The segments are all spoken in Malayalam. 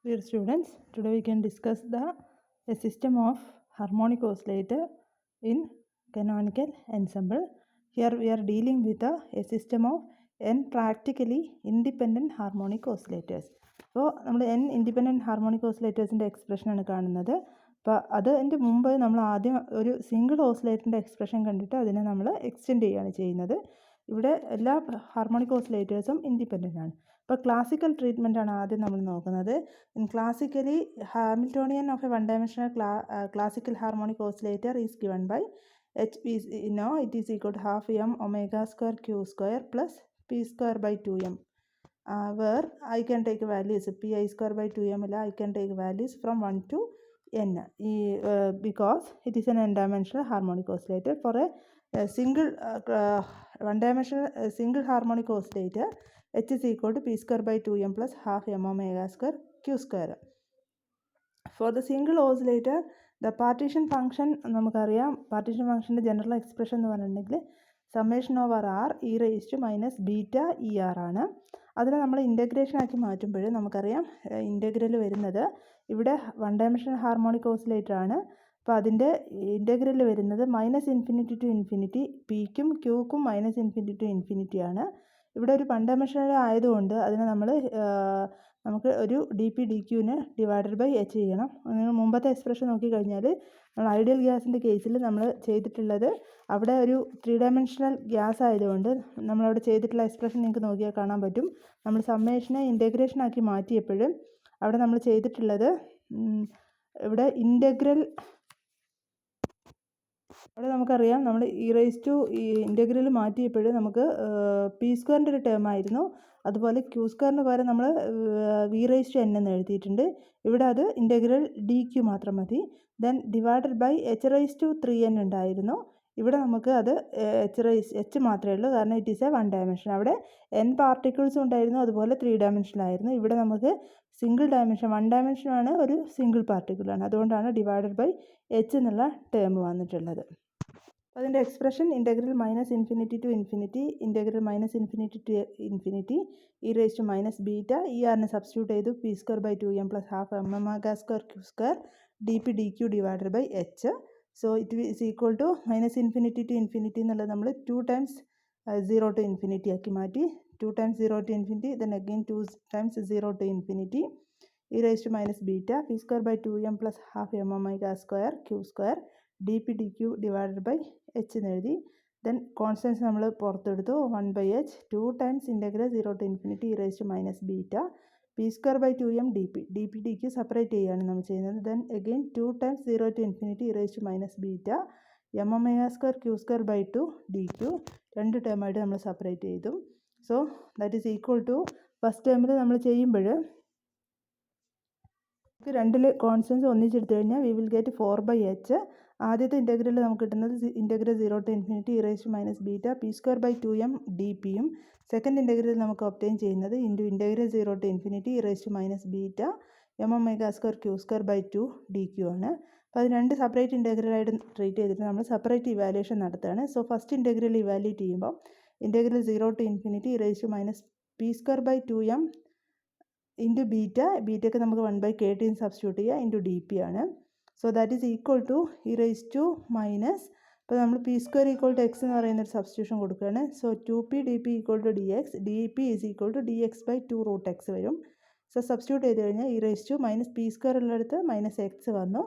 Dear students, today we can discuss a system of harmonic oscillator in canonical ensemble. Here we are dealing with a system of n practically independent harmonic oscillators. അപ്പോൾ നമ്മൾ n ഇൻഡിപെൻഡൻറ്റ് ഹാർമോണിക് ഓസിലേറ്റേഴ്സിൻ്റെ എക്സ്പ്രഷനാണ് കാണുന്നത്. അപ്പോൾ അതിൻ്റെ മുമ്പ് നമ്മൾ ആദ്യം ഒരു സിംഗിൾ ഓസിലേറ്ററിൻ്റെ എക്സ്പ്രഷൻ കണ്ടിട്ട് അതിനെ നമ്മൾ എക്സ്റ്റെൻഡ് ചെയ്യുകയാണ് ചെയ്യുന്നത്. ഇവിടെ എല്ലാ ഹാർമോണിക് ഓസിലേറ്റേഴ്സും ഇൻഡിപെൻഡൻ്റ് ആണ്. അപ്പോൾ ക്ലാസിക്കൽ ട്രീറ്റ്മെൻ്റ് ആണ് ആദ്യം നമ്മൾ നോക്കുന്നത്. In classically, Hamiltonian of a one-dimensional classical harmonic oscillator is given by h is, it is equal to half m omega square q square plus p square by 2m, where I can take values pi square by 2m. I can take values from 1 to n because it is an n-dimensional harmonic oscillator. For a single one-dimensional single harmonic oscillator, h is equal to p square by 2m plus half m omega square q square. For the single oscillator, the partition function നമുക്കറിയാം. partition functionൻ്റെ ജനറൽ എക്സ്പ്രഷൻ എന്ന് പറഞ്ഞിട്ടുണ്ടെങ്കിൽ summation over R E raise to minus beta E R ആണ്. അതിനെ നമ്മൾ ഇൻ്റഗ്രേഷൻ ആക്കി മാറ്റുമ്പോൾ നമുക്കറിയാം ഇൻ്റഗ്രൽ വരുന്നത് ഇവിടെ വൺ ഡയമെൻഷണൽ ഹാർമോണിക് ഓസിലേറ്റർ ആണ്. അപ്പോൾ അതിൻ്റെ ഇൻ്റഗ്രൽ വരുന്നത് മൈനസ് ഇൻഫിനിറ്റി ടു ഇൻഫിനിറ്റി പിക്കും ക്യൂക്കും മൈനസ് ഇൻഫിനിറ്റി ടു ഇൻഫിനിറ്റി ആണ്. ഇവിടെ ഒരു വൺ ഡയമെൻഷണൽ ആയതുകൊണ്ട് അതിനെ നമുക്ക് ഒരു ഡി പി ഡി ക്യൂവിന് ഡിവൈഡഡ് ബൈ എച്ച് ചെയ്യണം. നിങ്ങൾ മുമ്പത്തെ എക്സ്പ്രഷൻ നോക്കിക്കഴിഞ്ഞാൽ നമ്മൾ ഐഡിയൽ ഗ്യാസിൻ്റെ കേസിൽ നമ്മൾ ചെയ്തിട്ടുള്ളത് അവിടെ ഒരു 3 ഡയമെൻഷണൽ ഗ്യാസ് ആയതുകൊണ്ട് നമ്മളവിടെ ചെയ്തിട്ടുള്ള എക്സ്പ്രഷൻ നിങ്ങൾക്ക് നോക്കിയാൽ കാണാൻ പറ്റും. നമ്മൾ സമ്മേഷനെ ഇൻ്റഗ്രേഷൻ ആക്കി മാറ്റിയപ്പോഴും അവിടെ നമ്മൾ ചെയ്തിട്ടുള്ളത് ഇവിടെ അവിടെ നമുക്കറിയാം നമ്മൾ ഇ റേസ് ടു ഈ ഇൻ്റഗ്രൽ മാറ്റിയപ്പോൾ നമുക്ക് പി സ്ക്വയറിൻ്റെ ഒരു ടേം ആയിരുന്നു. അതുപോലെ ക്യൂ സ്ക്വയറിന് പകരം നമ്മൾ വി റേസ് ടു എൻ എന്ന് എഴുതിയിട്ടുണ്ട്. ഇവിടെ അത് ഇൻ്റഗ്രൽ ഡി ക്യൂ മാത്രം മതി. Then divided by H raise to 3n ഉണ്ടായിരുന്നു. ഇവിടെ നമുക്ക് അത് എച്ച് മാത്രമേ ഉള്ളൂ, കാരണം it is a one dimension. അവിടെ n പാർട്ടിക്കിൾസും ഉണ്ടായിരുന്നു, അതുപോലെ 3 ഡയമെൻഷനായിരുന്നു. ഇവിടെ നമുക്ക് സിംഗിൾ ഡയമെൻഷൻ വൺ ഡയമെൻഷനാണ്, ഒരു സിംഗിൾ പാർട്ടിക്കിളാണ്. അതുകൊണ്ടാണ് ഡിവൈഡഡ് ബൈ എച്ച് എന്നുള്ള ടേം വന്നിട്ടുള്ളത്. അതിൻ്റെ expression integral minus infinity to infinity integral minus infinity to infinity E raise to minus beta E ആറിനെ സബ്സ്റ്റിറ്റ്യൂട്ട് ചെയ്തു P square by 2m plus half M omega square Q square D P D Q divided by H. So it is equal to minus infinity to infinity എന്നുള്ളത് നമ്മൾ 2 times 0 to ഇൻഫിനിറ്റി ആക്കി മാറ്റി. 2 times 0 to infinity, then again 2 times 0 to infinity E raise to minus beta P square by 2m plus half M omega square Q square D P D Q divided by H എന്ന് എഴുതി. ദെൻ കോൺസ്റ്റൻസ് നമ്മൾ പുറത്തെടുത്തു 1/h 2 times integral 0 to infinity E raise to minus beta P square by 2m D P D Q separate ചെയ്യുകയാണ് നമ്മൾ ചെയ്യുന്നത്. Then again 2 times 0 to infinity E raise to minus beta M omega square Q square by 2 D Q രണ്ട് ടേമായിട്ട് നമ്മൾ സെപ്പറേറ്റ് ചെയ്തു. So that is equal to first ടേമിൽ നമ്മൾ ചെയ്യുമ്പോൾ രണ്ടിൽ കോൺസ്റ്റൻസ് ഒന്നിച്ചെടുത്തു കഴിഞ്ഞാൽ വി വിൽ ഗെറ്റ് 4/h. ആദ്യത്തെ ഇൻ്റഗ്രൽ നമുക്ക് കിട്ടുന്നത് integral 0 to infinity E raise to minus beta P square by 2m D പിയും സെക്കൻഡ് ഇൻ്റഗ്രൽ നമുക്ക് ഒബ്റ്റെയിൻ ചെയ്യുന്നത് integral 0 to infinity E raise to minus beta M omega square Q square by 2 D Q ആണ്. അപ്പോൾ അത് രണ്ട് സെപ്പറേറ്റ് ഇൻ്റഗ്രലായിട്ട് ട്രീറ്റ് ചെയ്തിട്ട് നമ്മൾ സെപ്പറേറ്റ് ഇവാലുവേഷൻ നടത്തുകയാണ്. സോ ഫസ്റ്റ് ഇൻ്റഗ്രൽ ഇവാലുവേറ്റ് ചെയ്യുമ്പോൾ integral 0 to infinity E raise to minus P square by 2m into ബീറ്റയ്ക്ക് നമുക്ക് 1/KT സബ്സ്റ്റിറ്റ്യൂട്ട് ചെയ്യുക ഇൻറ്റു ഡി പി ആണ്. So that is equal to E raise to minus, ഇപ്പോൾ നമ്മൾ P square equal to X എന്ന് പറയുന്ന ഒരു സബ്സ്റ്റിറ്റ്യൂഷൻ കൊടുക്കുകയാണ്. So 2p D P equal to D X, D P is equal to D X by 2 root X വരും. സോ സബ്സ്റ്റിറ്റ്യൂട്ട് ചെയ്ത് കഴിഞ്ഞാൽ E raise to minus P square ഉള്ളിടത്ത് മൈനസ് എക്സ് വന്നു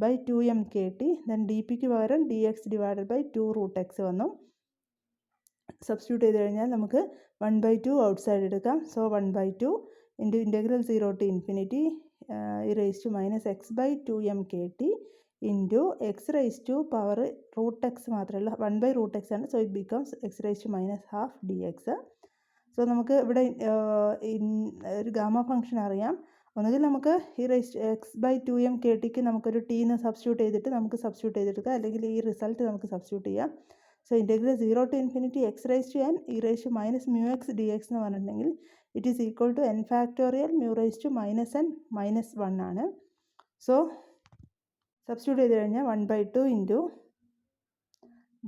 by 2m KT. Then D പിക്ക് പകരം D X divided by 2 root X വന്നു. സബ്സ്റ്റിറ്റ്യൂട്ട് ചെയ്ത് കഴിഞ്ഞാൽ നമുക്ക് 1/2 ഔട്ട് സൈഡ് എടുക്കാം. So 1/2 into integral 0 to infinity E raise to minus X by 2m KT into X raise to power root X മാത്രമേ ഉള്ളൂ, 1/√x ആണ്. So it becomes X raise to minus half D X. So നമുക്ക് ഇവിടെ ഒരു ഗാമ ഫംഗ്ഷൻ അറിയാം. ഒന്നുകിൽ നമുക്ക് ഈ റേസ് എക്സ് ബൈ 2m KTക്ക് നമുക്കൊരു ടീന്ന് സബ്സ്റ്റിറ്റ്യൂട്ട് ചെയ്തിട്ട് നമുക്ക് സബ്സ്റ്റിറ്റ്യൂട്ട് ചെയ്തെടുക്കാം, അല്ലെങ്കിൽ ഈ റിസൾട്ട് നമുക്ക് സബ്സ്റ്റിറ്റ്യൂട്ട് ചെയ്യാം. So integral 0 to infinity X raise to n E raise to minus mu X D X എന്ന് പറഞ്ഞിട്ടുണ്ടെങ്കിൽ it is equal to n factorial mu raise to minus n minus 1 ആണ്. സോ സബ്സ്റ്റിറ്റ്യൂട്ട് ചെയ്ത് കഴിഞ്ഞാൽ 1/2 ഇൻറ്റു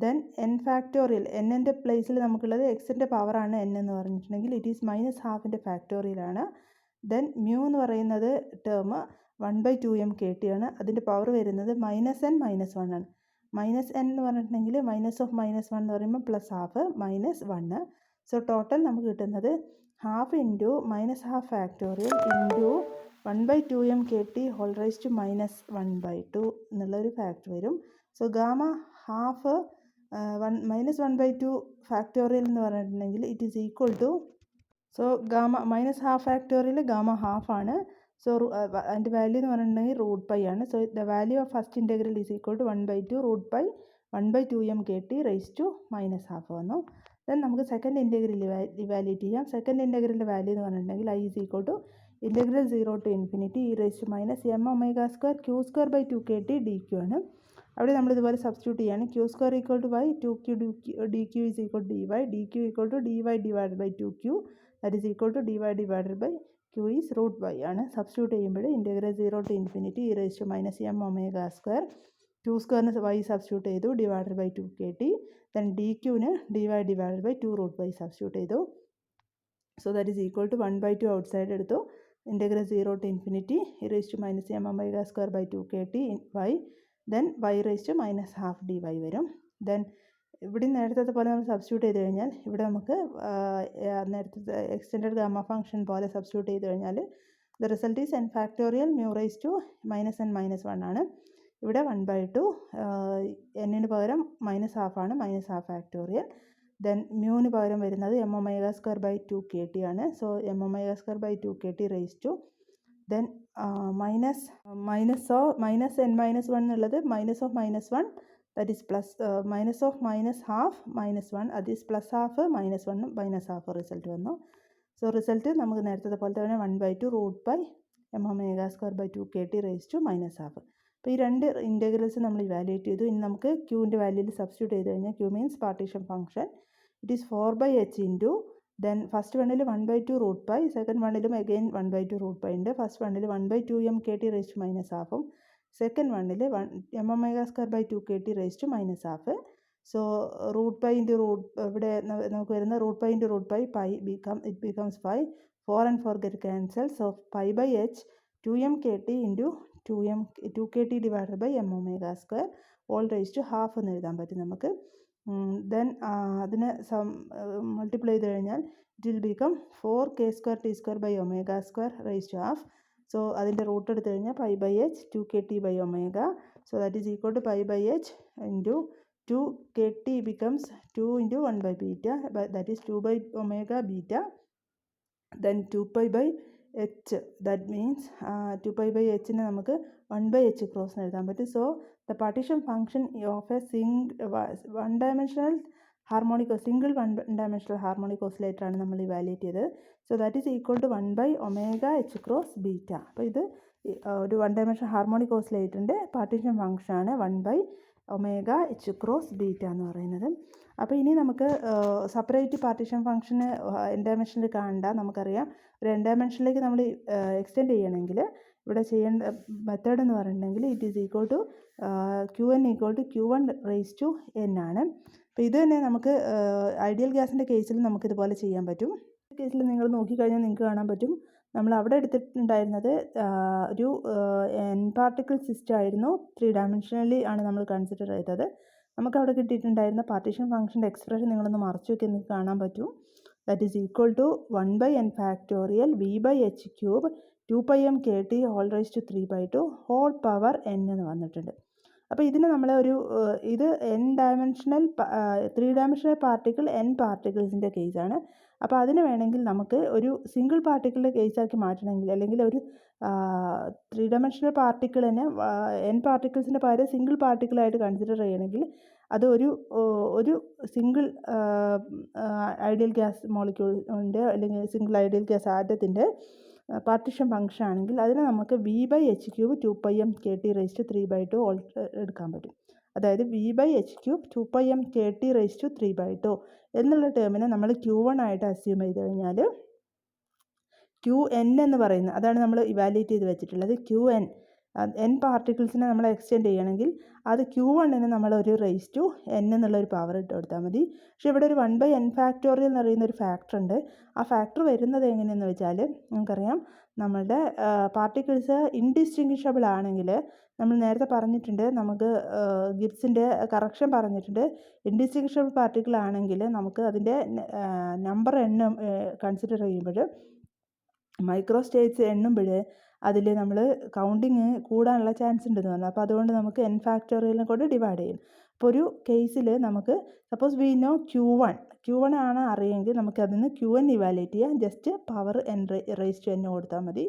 ദെൻ n ഫാക്ടോറിയൽ, എൻ്റെ പ്ലേസിൽ നമുക്കുള്ളത് എക്സിൻ്റെ പവറാണ് n എന്ന് പറഞ്ഞിട്ടുണ്ടെങ്കിൽ ഇറ്റ് ഈസ് മൈനസ് ഹാഫിൻ്റെ ഫാക്ടോറിയലാണ്. ദെൻ മ്യൂ എന്ന് പറയുന്നത് ടേം 1/2m/kT ആണ്. അതിൻ്റെ പവർ വരുന്നത് -n -1 ആണ്. -n എന്ന് പറഞ്ഞിട്ടുണ്ടെങ്കിൽ -(-1) എന്ന് പറയുമ്പോൾ +12 -1. സോ ടോട്ടൽ നമുക്ക് കിട്ടുന്നത് 12 into -12 factorial into 1/2m/kT whole raise to -1/2 എന്നുള്ളൊരു ഫാക്ടർ വരും. സോ ഗാമ ഹാഫ് -1/2 ഫാക്ടോറിയൽ എന്ന് പറഞ്ഞിട്ടുണ്ടെങ്കിൽ it is equal to, so gamma -12 factorial gamma half ആണ്. സോ അതിൻ്റെ വാല്യൂ എന്ന് പറഞ്ഞിട്ടുണ്ടെങ്കിൽ √π ആണ്. So the value of first integral is equal to 1/2 √π 1/2m/kT raise to -12 വന്നു. ദെൻ നമുക്ക് സെക്കൻഡ് ഇൻ്റഗ്രൽ ഇവാലുവേറ്റ് ചെയ്യാം. സെക്കൻഡ് ഇൻ്റഗ്രലിൻ്റെ വാല്യൂ എന്ന് പറഞ്ഞിട്ടുണ്ടെങ്കിൽ I is equal to integral 0 to infinity e raise to -m⍵² q²/2kT dq ആണ്. അവിടെ നമ്മൾ ഇതുപോലെ സബ്സ്റ്റിറ്റ്യൂട്ട് ചെയ്യാണ്. q² equal to y, 2q dq is equal to dy, dq equal to dy divide by 2q that is equal to dy divided by q is √y ആണ്. സബ്സ്റ്റിറ്റ്യൂട്ട് ചെയ്യുമ്പോൾ integral 0 to infinity e raise to -m⍵², q²ന് y സബ്സ്റ്റിറ്റ്യൂട്ട് ചെയ്തു ഡിവൈഡഡ് ബൈ 2kT, ദെൻ dqന് dy divided by 2√y substitute ചെയ്തു. So that is equal to 1/2 outside എടുത്തു. Integral 0 to infinity e raise to -m⍵² by 2kT y, then y raise to -12 dy വരും. ദെൻ ഇവിടെ നേരത്തെ പോലെ നമ്മൾ സബ്സ്റ്റിറ്റ്യൂട്ട് ചെയ്ത് കഴിഞ്ഞാൽ ഇവിടെ നമുക്ക് നേരത്തെ എക്സ്റ്റെൻഡഡ് ഗാമ ഫംഗ്ഷൻ പോലെ സബ്സ്റ്റിറ്റ്യൂട്ട് ചെയ്ത് കഴിഞ്ഞാൽ the result is n factorial mu raise to -n -1 ആണ്. ഇവിടെ 1/2 n-ന് പകരം -12 ആണ്, -12 ഫാക്ടോറിയൽ. ദെൻ മ്യൂവിന് പകരം വരുന്നത് m⍵² ബൈ 2kT ആണ്. So m⍵² by 2kT raise to, then -n -1 എന്നുള്ളത് -(-1) that is plus -(-12) -1 that is +12 -1 -12 result വന്നു. സോ റിസൾട്ട് നമുക്ക് നേരത്തെ പോലെ തന്നെ 1/2 √π m⍵² by 2kT raise to -12. അപ്പോൾ ഈ രണ്ട് ഇൻ്റഗ്രൽസ് നമ്മൾ ഇവാലുവേറ്റ് ചെയ്തു. ഇനി നമുക്ക് ക്യൂവിൻ്റെ വാല്യൂയിൽ സബ്സ്റ്റിറ്റ്യൂട്ട് ചെയ്ത് കഴിഞ്ഞാൽ Q means partition function it is 4/h into, then first വണ്ണിൽ 1/2 √π, സെക്കൻഡ് വണ്ണിലും അഗെയിൻ 1/2 √π ഉണ്ട്. ഫസ്റ്റ് വണ്ണിൽ 1/2m/kT റൈസ് ടു -12, സെക്കൻഡ് വണ്ണിൽ m⍵² by 2kT raise to -12. So √π into ഇവിടെ നമുക്ക് വരുന്ന √π into √π it becomes 5, 4 and 4 get cancelled. So π/h 2m/kT into 2kT divided by m⍵² all raise to half എന്ന് എഴുതാൻ പറ്റും നമുക്ക്. ദെൻ അതിനെ മൾട്ടിപ്ലൈ ചെയ്ത് കഴിഞ്ഞാൽ it will become 4k²t² by ω² raise to half. So അതിൻ്റെ റൂട്ട് എടുത്ത് കഴിഞ്ഞാൽ π/h 2kT by ω. So that is equal to π/h into 2kT becomes 2 into 1/β that is 2/ω⍵, then 2π/h that means 2π/hനെ നമുക്ക് 1/h ക്രോസ് എഴുതാൻ പറ്റും. So the partition function of a single one dimensional harmonic oscillator ആണ് നമ്മൾ ഇവാലുവേറ്റ് ചെയ്തത്. So that is equal to 1/ω⍵h cross β. അപ്പോൾ ഇത് ഒരു വൺ ഡയമെൻഷണൽ ഹാർമോണിക് ഓസിലേറ്ററിൻ്റെ പാർട്ടീഷൻ ഫംഗ്ഷനാണ് 1/ω⍵h ക്രോസ് β എന്ന് പറയുന്നത്. അപ്പോൾ ഇനി നമുക്ക് സെപ്പറേറ്റ് പാർട്ടീഷൻ ഫംഗ്ഷന് n ഡയമെൻഷനിൽ കാണണ്ട. നമുക്കറിയാം ഒരു n ഡയമെൻഷനിലേക്ക് നമ്മൾ എക്സ്റ്റെൻഡ് ചെയ്യണമെങ്കിൽ ഇവിടെ ചെയ്യേണ്ട മെത്തേഡ് എന്ന് പറഞ്ഞിട്ടുണ്ടെങ്കിൽ it is equal to Qn equal to Q1 raise to n ആണ്. അപ്പോൾ ഇത് തന്നെ നമുക്ക് ഐഡിയൽ ഗ്യാസിൻ്റെ കേസിൽ നമുക്കിതുപോലെ ചെയ്യാൻ പറ്റും. കേസിൽ നിങ്ങൾ നോക്കിക്കഴിഞ്ഞാൽ നിങ്ങൾക്ക് കാണാൻ പറ്റും നമ്മൾ അവിടെ എടുത്തിട്ടുണ്ടായിരുന്നത് ഒരു n പാർട്ടിക്കിൾ സിസ്റ്റം ആയിരുന്നു. 3 ഡയമെൻഷനലി ആണ് നമ്മൾ കൺസിഡർ ചെയ്തത്. നമുക്കവിടെ കിട്ടിയിട്ടുണ്ടായിരുന്ന പാർട്ടീഷൻ ഫംഗ്ഷൻ്റെ എക്സ്പ്രഷൻ നിങ്ങളൊന്ന് മറച്ചു നോക്കി നിങ്ങൾക്ക് കാണാൻ പറ്റും. That is equal to 1/n factorial v/h³ 2πm/kT whole raise to 3/2 whole power n എന്ന് വന്നിട്ടുണ്ട്. അപ്പോൾ ഇതിന് നമ്മൾ ഇത് n dimensional 3 dimensional particle n പാർട്ടിക്കിൾസിൻ്റെ കേസാണ്. അപ്പോൾ അതിന് വേണമെങ്കിൽ നമുക്ക് ഒരു സിംഗിൾ പാർട്ടിക്കിളിൻ്റെ കേസാക്കി മാറ്റണമെങ്കിൽ, അല്ലെങ്കിൽ ഒരു 3 ഡയമെൻഷണൽ പാർട്ടിക്കിളിനെ n പാർട്ടിക്കിൾസിൻ്റെ പകരം സിംഗിൾ പാർട്ടിക്കിളായിട്ട് കൺസിഡർ ചെയ്യണമെങ്കിൽ അത് ഒരു സിംഗിൾ ഐഡിയൽ ഗ്യാസ് മോളിക്യൂളിൻ്റെ അല്ലെങ്കിൽ സിംഗിൾ ഐഡിയൽ ഗ്യാസ് ആറ്റത്തിൻ്റെ പാർട്ടീഷൻ ഫംഗ്ഷൻ ആണെങ്കിൽ അതിനെ നമുക്ക് v/h³ 2πm/kT റൈസ് ടു 3/2 എടുക്കാൻ പറ്റും. അതായത് v/h³ 2πm/kT റൈസ് ടു 3/2 എന്നുള്ള ടേമിനെ നമ്മൾ Q1 ആയിട്ട് അസ്യൂം ചെയ്ത് കഴിഞ്ഞാൽ Qn എന്ന് പറയുന്നത് അതാണ് നമ്മൾ ഇവാലുവേറ്റ് ചെയ്ത് വെച്ചിട്ടുള്ളത്. Qn n പാർട്ടിക്കിൾസിനെ നമ്മൾ എക്സ്റ്റെൻഡ് ചെയ്യണമെങ്കിൽ അത് Q1ന് നമ്മളൊരു റൈസ് ടു n എന്നുള്ളൊരു പവർ ഇട്ട് കൊടുത്താൽ മതി. പക്ഷേ ഇവിടെ ഒരു 1/n ഫാക്ടോറിയൽ എന്ന് പറയുന്ന ഒരു ഫാക്ടർ ഉണ്ട്. ആ ഫാക്ടർ വരുന്നത് എങ്ങനെയെന്ന് വെച്ചാൽ നമുക്കറിയാം നമ്മളുടെ പാർട്ടിക്കിൾസ് ഇൻഡിസ്റ്റിങ്വിഷബിൾ ആണെങ്കിൽ നമ്മൾ നേരത്തെ പറഞ്ഞിട്ടുണ്ട്, നമുക്ക് ഗിബ്സിൻ്റെ കറക്ഷൻ പറഞ്ഞിട്ടുണ്ട്. ഇൻഡിസ്റ്റിങ്വിഷബിൾ പാർട്ടിക്കിൾ ആണെങ്കിൽ നമുക്ക് അതിൻ്റെ നമ്പർ എണ്ണം കൺസിഡർ ചെയ്യുമ്പോൾ മൈക്രോ സ്റ്റേറ്റ്സ് എണ്ണുമ്പോൾ അതിൽ നമ്മൾ കൗണ്ടിങ് കൂടാനുള്ള ചാൻസ് ഉണ്ടെന്ന് പറഞ്ഞു. അപ്പോൾ അതുകൊണ്ട് നമുക്ക് n ഫാക്ടോറിയലിനെ കൊണ്ട് ഡിവൈഡ് ചെയ്യും. അപ്പോൾ ഒരു കേസിൽ നമുക്ക് സപ്പോസ് വി നോ Q1 ആണ് അറിയെങ്കിൽ നമുക്ക് അതിൽ നിന്ന് Qn ഇവാലുവേറ്റ് ചെയ്യാം. Just power n raise to n കൊടുത്താൽ മതി.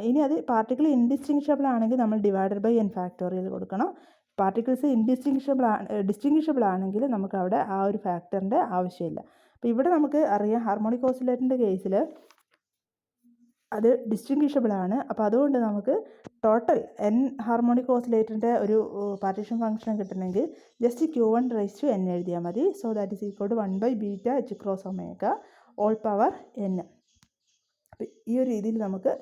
ഇനി അത് പാർട്ടിക്കിൾ ഇൻഡിസ്റ്റിങ്വിഷബിൾ ആണെങ്കിൽ നമ്മൾ ഡിവൈഡഡ് ബൈ n ഫാക്ടോറിയൽ കൊടുക്കണം. പാർട്ടിക്കിൾസ് ഡിസ്റ്റിങ്വിഷബിൾ ആണെങ്കിൽ നമുക്ക് അവിടെ ആ ഒരു ഫാക്ടറിൻ്റെ ആവശ്യമില്ല. അപ്പോൾ ഇവിടെ നമുക്ക് അറിയാം ഹാർമോണിക് ഓസിലേറ്ററിൻ്റെ കേസിൽ അത് ഡിസ്റ്റിങ്വിഷബിൾ ആണ്. അപ്പോൾ അതുകൊണ്ട് നമുക്ക് ടോട്ടൽ n ഹാർമോണിക് ഓസിലേറ്ററിൻ്റെ ഒരു പാർട്ടീഷൻ ഫംഗ്ഷൻ കിട്ടണമെങ്കിൽ just Q1 raise to n എഴുതിയാൽ മതി. So that is equal to 1/β h cross omega all power n. അപ്പോൾ ഈ ഒരു രീതിയിൽ നമുക്ക്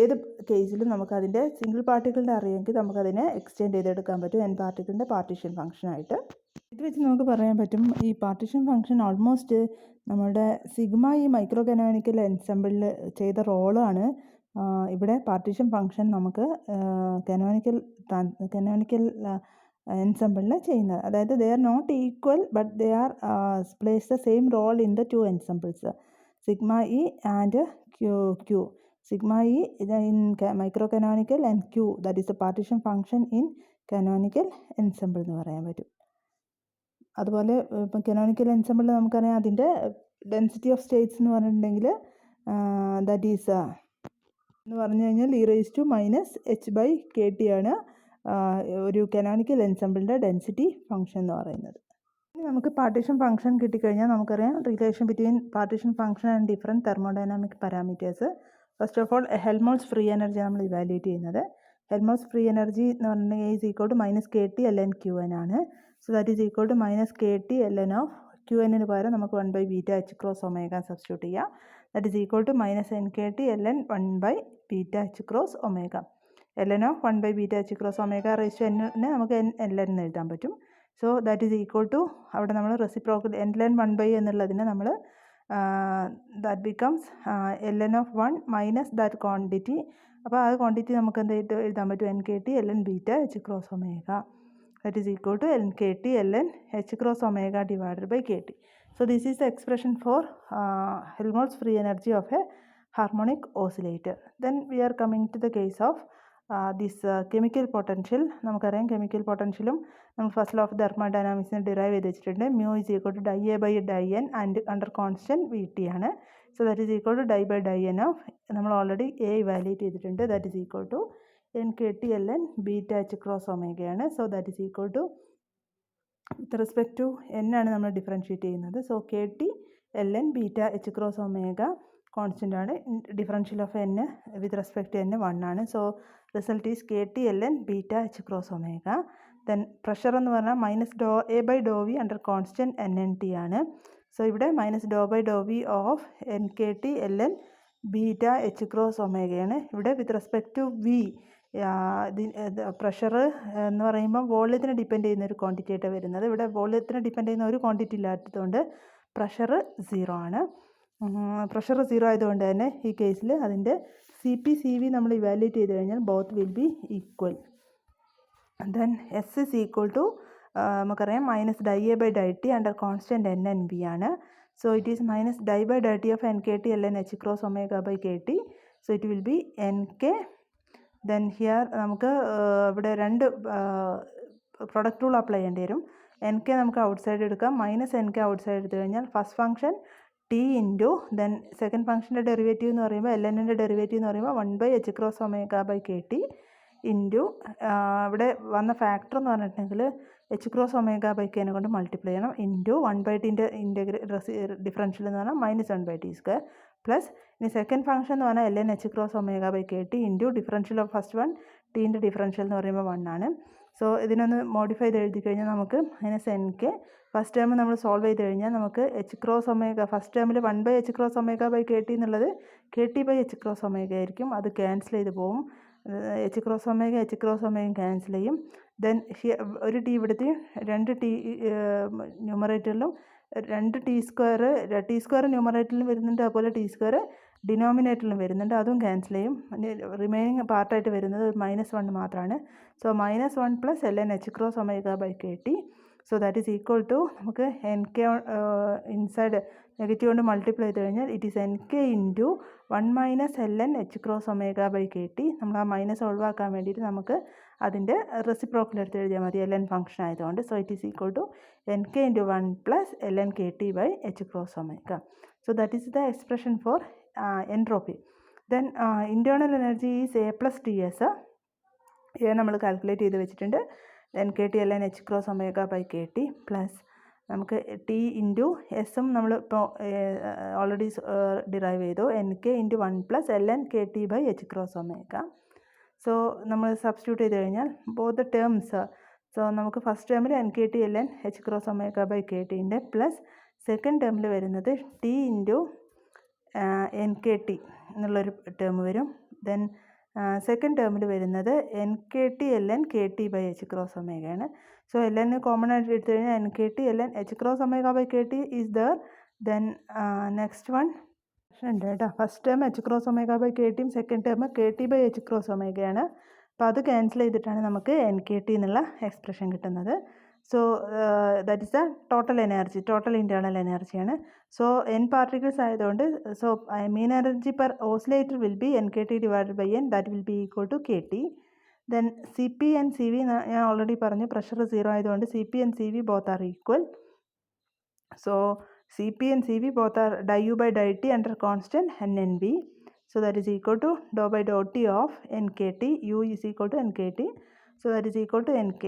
ഏത് കേസിലും നമുക്ക് അതിൻ്റെ സിംഗിൾ പാർട്ടിക്കിളിൻ്റെ അറിയാമെങ്കിൽ നമുക്കതിനെ എക്സ്റ്റെൻഡ് ചെയ്തെടുക്കാൻ പറ്റും n പാർട്ടിക്കിളിൻ്റെ പാർട്ടീഷൻ ഫംഗ്ഷനായിട്ട്. ഇത് വെച്ച് നമുക്ക് പറയാൻ പറ്റും ഈ പാർട്ടീഷൻ ഫംഗ്ഷൻ ഓൾമോസ്റ്റ് നമ്മളുടെ സിഗ്മ ഈ മൈക്രോ കനോനിക്കൽ എൻസെമ്പിളിൽ ചെയ്ത റോളാണ് ഇവിടെ പാർട്ടീഷൻ ഫംഗ്ഷൻ നമുക്ക് കനോനിക്കൽ എൻസെമ്പിളിൽ ചെയ്യുന്നത്. അതായത് they are not equal but they are plays the same role in the two ensembles sigma E and Q. Sigma E in micro canonical and Q that is the partition function in canonical ensemble എന്ന് പറയാൻ പറ്റും. അതുപോലെ ഇപ്പം കനോനിക്കൽ എൻസെമ്പിളിൽ നമുക്കറിയാം അതിൻ്റെ ഡെൻസിറ്റി ഓഫ് സ്റ്റേറ്റ്സ് എന്ന് പറഞ്ഞിട്ടുണ്ടെങ്കിൽ ദാറ്റ് ഈസ് എന്ന് പറഞ്ഞു കഴിഞ്ഞാൽ e⁻⁻h/kT ആണ് ഒരു കനോനിക്കൽ എൻസെമ്പിളിൻ്റെ ഡെൻസിറ്റി ഫംഗ്ഷൻ എന്ന് പറയുന്നത്. ഇനി നമുക്ക് പാർട്ടീഷൻ ഫംഗ്ഷൻ കിട്ടിക്കഴിഞ്ഞാൽ നമുക്കറിയാം relation between partition function and different thermodynamic parameters. First of all Helmholtz free energy നമ്മൾ ഇവാലുവേറ്റ് ചെയ്യുന്നത്. ഹെൽമോൾട്ട്സ് ഫ്രീ എനർജി എന്ന് പറഞ്ഞിട്ടുണ്ടെങ്കിൽ is equal to -kT ln Qn ആണ്. So that is equal to -kT ln of Qn പകരം നമുക്ക് 1/β h ക്രോസ് ഒമേഗ സബ്സ്റ്റിറ്റ്യൂട്ട് ചെയ്യാം. That is equal to -nkT ln 1/β h cross omega. ln of 1/β h cross omega raise to n നമുക്ക് ln എന്ന് എഴുതാൻ പറ്റും. So that is equal to അവിടെ നമ്മൾ റെസിപ്രോക്കൽ ln 1/, എന്നുള്ളതിനെ നമ്മൾ that becomes ln of 1 minus that quantity. അപ്പോൾ ആ ക്വാണ്ടിറ്റി നമുക്ക് എന്തായിട്ട് എഴുതാൻ പറ്റും nkT ln β h cross omega. That is equal to nkT ln h cross omega divided by kT. So this is the expression for Helmholtz free energy of a harmonic oscillator. Then we are coming to the case of this chemical potential. നമുക്കറിയാം chemical potentialum നമ്മൾ ഫസ്റ്റ് ലോ ഓഫ് തെർമോഡൈനാമിക്സിനെ ഡിറൈവ് ചെയ്ത് വെച്ചിട്ടുണ്ട്. mu is equal to dA/dN and under constant Vt ആണ്. So that is equal to di/dN of നമ്മൾ ഓൾറെഡി A ഇവാലുവേറ്റ് ചെയ്തിട്ടുണ്ട്. That is equal to nkT ln beta h cross ഒമേഗയാണ്. So that is equal to with respect to n ആണ് നമ്മൾ ഡിഫറൻഷ്യേറ്റ് ചെയ്യുന്നത്. So kT ln beta h cross omega constant ആണ്. Differential of n with respect to n 1 ആണ്. So result is kT ln beta h cross omega. Then pressure എന്ന് പറഞ്ഞാൽ -∂A/∂V അണ്ടർ കോൺസ്റ്റൻറ്റ് NNT ആണ്. സോ ഇവിടെ -∂B/∂V of nkT ln beta h cross ഒമേഗയാണ്. ഇവിടെ with respect to V pressure എന്ന് പറയുമ്പോൾ വോള്യത്തിനെ ഡിപ്പെൻഡ് ചെയ്യുന്ന ഒരു ക്വാണ്ടിറ്റി ആയിട്ട് വരുന്നത്. ഇവിടെ വോള്യത്തിനെ ഡിപ്പെൻഡ് ചെയ്യുന്ന ഒരു ക്വാണ്ടിറ്റി ഇല്ലാത്തതുകൊണ്ട് പ്രഷർ 0 ആണ്. പ്രഷർ 0 ആയതുകൊണ്ട് തന്നെ ഈ കേസിൽ അതിൻ്റെ CP CV നമ്മൾ ഇവാലുവേറ്റ് ചെയ്ത് കഴിഞ്ഞാൽ both will be equal. Then S is equal to നമുക്കറിയാം -dA/dt അണ്ടർ കോൺസ്റ്റൻറ്റ് NNV ആണ്. So it is -di/dt of nkT ln h cross omega by kT. So it will be nk. Then here നമുക്ക് ഇവിടെ രണ്ട് പ്രൊഡക്റ്റ് റൂൾ അപ്ലൈ ചെയ്യേണ്ടി വരും. nk നമുക്ക് ഔട്ട് സൈഡ് എടുക്കാം. -nk ഔട്ട് സൈഡ് എടുത്തു കഴിഞ്ഞാൽ first function t into then second ഫംഗ്ഷൻ്റെ ഡെറിവേറ്റീവ് എന്ന് പറയുമ്പോൾ ln-ൻ്റെ ഡെറിവേറ്റീവ് എന്ന് പറയുമ്പോൾ 1/h cross omega by kT into ഇവിടെ വന്ന ഫാക്ടർ എന്ന് പറഞ്ഞിട്ടുണ്ടെങ്കിൽ h ക്രോസ് ഒമേഗ ബൈ kനെ കൊണ്ട് മൾട്ടിപ്ലൈ ചെയ്യണം ഇൻറ്റു 1/tൻ്റെ ഡിഫറൻഷ്യൽ എന്ന് പറഞ്ഞാൽ -1/t² പ്ലസ് ഇനി സെക്കൻഡ് ഫംഗ്ഷൻ എന്ന് പറഞ്ഞാൽ ln h cross omega by kT into differential of first one ടീൻ്റെ ഡിഫറൻഷ്യൽ എന്ന് പറയുമ്പോൾ 1 ആണ്. സോ ഇതിനൊന്ന് മോഡിഫൈ ചെയ്ത് എഴുതി കഴിഞ്ഞാൽ നമുക്ക് -nk ഫസ്റ്റ് ടേം നമ്മൾ സോൾവ് ചെയ്ത് കഴിഞ്ഞാൽ നമുക്ക് h ക്രോസ് ഒമേഗ ഫസ്റ്റ് ടേമിൽ 1/h cross omega by kT എന്നുള്ളത് kT/h ക്രോസ് ഒമേഗ ആയിരിക്കും. അത് ക്യാൻസൽ ചെയ്ത് പോകും. h ക്രോസ് ഒമേഗ ക്യാൻസൽ ചെയ്യും. ദെൻ ഒരു ടി ഇവിടുത്തെ രണ്ട് ടി ന്യൂമറേറ്ററിലും 2t², t² ന്യൂമറേറ്ററിലും വരുന്നുണ്ട്. അതുപോലെ t² ഡിനോമിനേറ്ററിലും വരുന്നുണ്ട്, അതും ക്യാൻസൽ ചെയ്യും. റിമൈനിങ് പാർട്ടായിട്ട് വരുന്നത് -1 മാത്രമാണ്. So -1 + ln h cross omega by KT. So that is equal to നമുക്ക് NK ഇൻസൈഡ് നെഗറ്റീവ് കൊണ്ട് മൾട്ടിപ്ലൈ ചെയ്ത് കഴിഞ്ഞാൽ it is NK into 1 - ln h cross omega by KT. നമ്മൾ ആ മൈനസ് ഒഴിവാക്കാൻ വേണ്ടിയിട്ട് നമുക്ക് അതിൻ്റെ റെസിപ്രോക്കൽ എടുത്ത് എഴുതിയാൽ മതി, ln ഫംഗ്ഷൻ ആയതുകൊണ്ട്. So it is equal to NK into 1 + ln KT by h cross omega. So that is the expression for entropy. Then internal energy is A plus TS. A നമ്മൾ കാൽക്കുലേറ്റ് ചെയ്ത് വെച്ചിട്ടുണ്ട്. NKT ln h cross omega by KT plus നമുക്ക് T ഇൻറ്റു എസും നമ്മൾ ഇപ്പോൾ ഓൾറെഡി ഡിറൈവ് ചെയ്തു, NK into 1 + ln KT by h cross omega. So നമ്മൾ സബ്സ്റ്റിറ്റ്യൂട്ട് ചെയ്ത് കഴിഞ്ഞാൽ ബോത്ത് ടേംസ്, സോ നമുക്ക് ഫസ്റ്റ് ടേമിൽ NKT ln h cross omega by KTൻ്റെ പ്ലസ് സെക്കൻഡ് ടേമിൽ വരുന്നത് T ഇൻറ്റു NKT എന്നുള്ളൊരു ടേം വരും. ദെൻ സെക്കൻഡ് ടേമിൽ വരുന്നത് NKT ln KT by h cross ഒമേഗയാണ്. സോ ln കോമൺ ആയിട്ട് എടുത്തു കഴിഞ്ഞാൽ NKT ln h cross omega by KT is there. Then next one ഉണ്ട് കേട്ടോ, first term h cross omega by KTയും second term KT by h cross ഒമേഗയാണ്. അപ്പോൾ അത് ക്യാൻസൽ ചെയ്തിട്ടാണ് നമുക്ക് NKT എന്നുള്ള എക്സ്പ്രഷൻ കിട്ടുന്നത്. So that is the total energy, total internal എനർജിയാണ്. സോ n പാർട്ടിക്കിൾസ് ആയതുകൊണ്ട് so mean energy per oscillator will be NKT divided by n, that will be equal to KT. Then CP and CV ഞാൻ ഓൾറെഡി പറഞ്ഞു, പ്രഷർ 0 ആയതുകൊണ്ട് CP and CV both are equal. So CP and CV both are du by dt under constant NNV. So that is equal to dou by dou T of NKT. U is equal to NKT. So that is equal to NK.